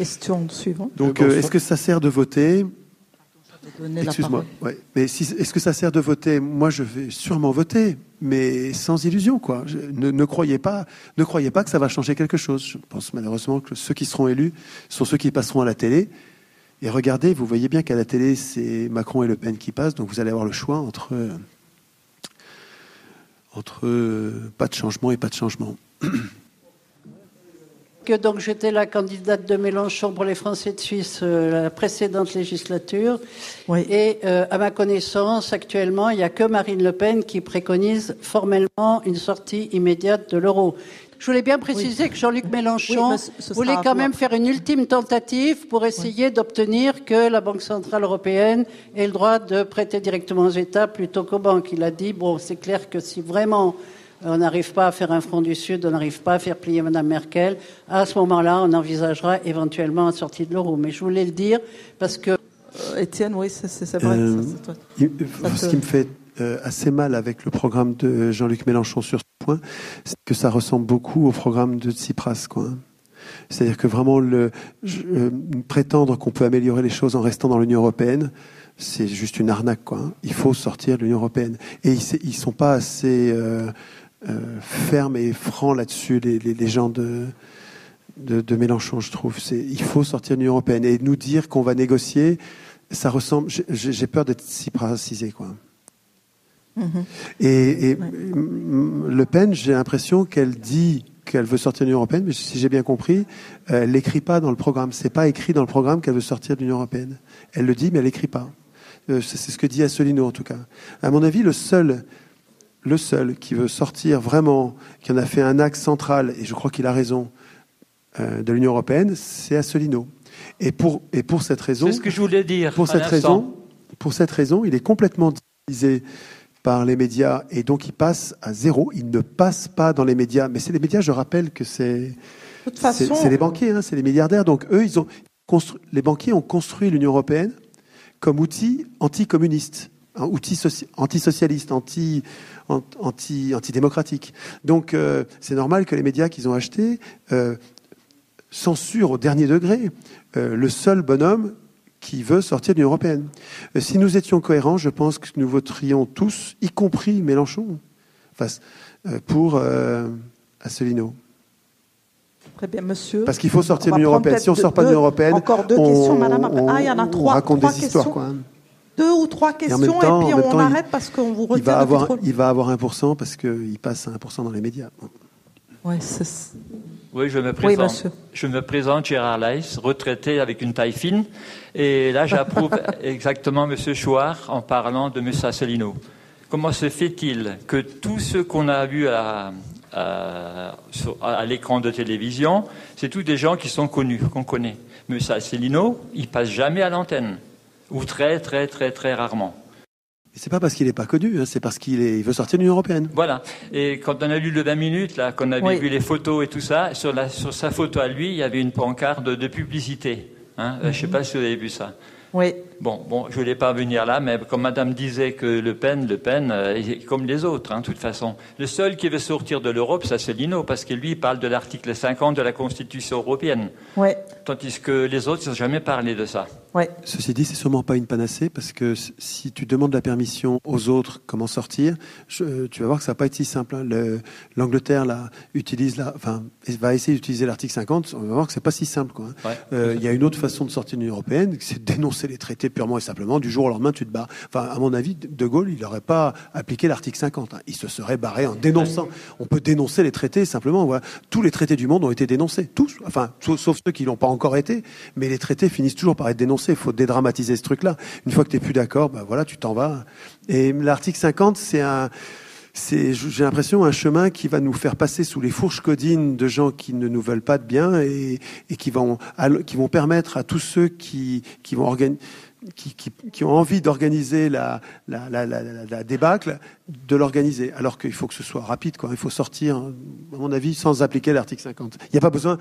Question suivante. Donc, est-ce que ça sert de voter ? Excuse-moi. Ouais. Mais est-ce que ça sert de voter ? Moi, je vais sûrement voter, mais sans illusion, quoi. Ne croyez pas que ça va changer quelque chose. Je pense malheureusement que ceux qui seront élus sont ceux qui passeront à la télé. Et regardez, vous voyez bien qu'à la télé, c'est Macron et Le Pen qui passent, donc vous allez avoir le choix entre pas de changement et pas de changement. Donc j'étais la candidate de Mélenchon pour les Français de Suisse la précédente législature. Oui. Et à ma connaissance, actuellement, il n'y a que Marine Le Pen qui préconise formellement une sortie immédiate de l'euro. Je voulais bien préciser que Jean-Luc Mélenchon voulait quand même faire une ultime tentative pour essayer d'obtenir que la Banque Centrale Européenne ait le droit de prêter directement aux États plutôt qu'aux banques. Il a dit, bon, c'est clair que si vraiment on n'arrive pas à faire un front du Sud, on n'arrive pas à faire plier Mme Merkel, à ce moment-là, on envisagera éventuellement une sortie de l'euro. Mais je voulais le dire parce que... Étienne, oui, c'est vrai. Ce qui me fait assez mal avec le programme de Jean-Luc Mélenchon sur ce point, c'est que ça ressemble beaucoup au programme de Tsipras, quoi. C'est-à-dire que vraiment, prétendre qu'on peut améliorer les choses en restant dans l'Union européenne, c'est juste une arnaque, quoi. Il faut sortir de l'Union européenne. Et ils sont pas assez fermes et francs là-dessus, les gens de Mélenchon, je trouve. Il faut sortir de l'Union européenne. Et nous dire qu'on va négocier, ça ressemble... J'ai peur d'être Tsiprasisé, quoi. Et Le Pen, j'ai l'impression qu'elle dit qu'elle veut sortir de l'Union européenne, mais si j'ai bien compris, elle l'écrit pas dans le programme. C'est pas écrit dans le programme qu'elle veut sortir de l'Union européenne. Elle le dit, mais elle l'écrit pas. C'est ce que dit Asselineau, en tout cas. À mon avis, le seul qui veut sortir vraiment, qui en a fait un axe central, et je crois qu'il a raison, de l'Union européenne, c'est Asselineau. Et pour cette raison... C'est ce que je voulais dire. Pour cette raison, il est complètement divisé par les médias, et donc il passe à zéro. Il ne passe pas dans les médias. Mais c'est les médias, je rappelle que c'est les banquiers, hein, c'est les milliardaires. Donc eux, les banquiers ont construit l'Union européenne comme outil anticommuniste, un outil antisocialiste, antidémocratique. Donc c'est normal que les médias qu'ils ont achetés censurent au dernier degré le seul bonhomme qui veut sortir de l'Union européenne. Si nous étions cohérents, je pense que nous voterions tous, y compris Mélenchon, pour Asselineau. Très bien, monsieur. Parce qu'il faut sortir de l'Union européenne. Si on ne sort pas de l'Union européenne, encore deux questions, madame. Il y en a trois. On raconte des histoires, quoi. 2 ou 3 questions, et puis on arrête parce qu'on vous retire il va avoir 1% parce qu'il passe à 1% dans les médias. Oui, je me présente. Oui, monsieur. Je me présente, Gérard Leis, retraité avec une taille fine. Et là, j'approuve exactement M. Chouard en parlant de M. Asselineau. Comment se fait-il que tous ceux qu'on a vus à l'écran de télévision, c'est tous des gens qui sont connus, qu'on connaît. M. Asselineau, il passe jamais à l'antenne. Ou très, très, très, très rarement. C'est pas parce qu'il n'est pas connu, hein, c'est parce qu'il veut sortir de l'Union européenne. Voilà. Et quand on a lu le 20 minutes, là, qu'on avait vu les photos et tout ça, sur sa photo à lui, il y avait une pancarte de publicité. Hein. Je ne sais pas si vous avez vu ça. Oui. Bon, je ne voulais pas venir là, mais comme madame disait que Le Pen, comme les autres, hein, de toute façon. Le seul qui veut sortir de l'Europe, c'est Asselineau, parce que lui, il parle de l'article 50 de la Constitution européenne. Oui. Tandis que les autres, ils n'ont jamais parlé de ça. Ouais. Ceci dit, c'est sûrement pas une panacée, parce que si tu demandes la permission aux autres comment sortir, tu vas voir que ça va pas être si simple. Hein. L'Angleterre là va essayer d'utiliser l'article 50. On va voir que c'est pas si simple, quoi. Ouais. Il y a une autre façon de sortir de l'Union européenne, c'est de dénoncer les traités purement et simplement. Du jour au lendemain, tu te bats. Enfin, à mon avis, De Gaulle, il n'aurait pas appliqué l'article 50. Hein. Il se serait barré en dénonçant. On peut dénoncer les traités simplement. Voilà. Tous les traités du monde ont été dénoncés, tous. Enfin, sauf ceux qui l'ont pas encore été. Mais les traités finissent toujours par être dénoncés. Il faut dédramatiser ce truc-là. Une fois que tu n'es plus d'accord, voilà, tu t'en vas. Et l'article 50, c'est, j'ai l'impression, un chemin qui va nous faire passer sous les fourches codines de gens qui ne nous veulent pas de bien et qui vont permettre à tous ceux qui ont envie d'organiser la débâcle, de l'organiser. Alors qu'il faut que ce soit rapide, quoi. Il faut sortir, à mon avis, sans appliquer l'article 50. Il n'y a pas besoin...